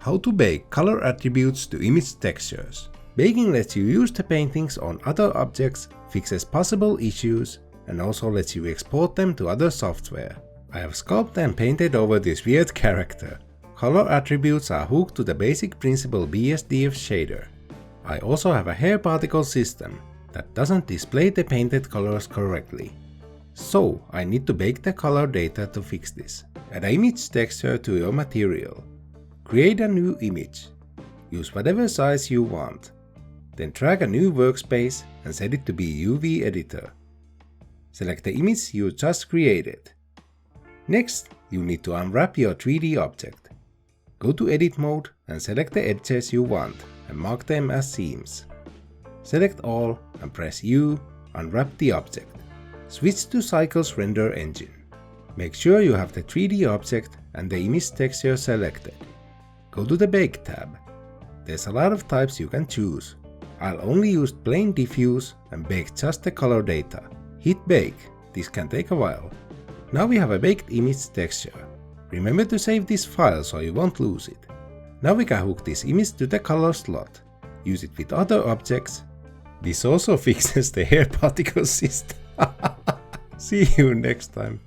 how to bake color attributes to image textures. Baking lets you use the paintings on other objects, fixes possible issues, and also lets you export them to other software. I have sculpted and painted over this weird character. Color attributes are hooked to the basic principle BSDF shader. I also have a hair particle system that doesn't display the painted colors correctly. So I need to bake the color data to fix this. Add an image texture to your material. Create a new image. Use whatever size you want. Then drag a new workspace and set it to be UV editor. Select the image you just created. Next, you need to unwrap your 3D object. Go to edit mode and select the edges you want and mark them as seams. Select all and press U, unwrap the object. Switch to Cycles Render Engine. Make sure you have the 3D object and the image texture selected. Go to the Bake tab. There's a lot of types you can choose. I'll only use plain diffuse and bake just the color data. Hit bake, this can take a while. Now we have a baked image texture. Remember to save this file so you won't lose it. Now we can hook this image to the color slot. Use it with other objects. This also fixes the hair particle system. See you next time.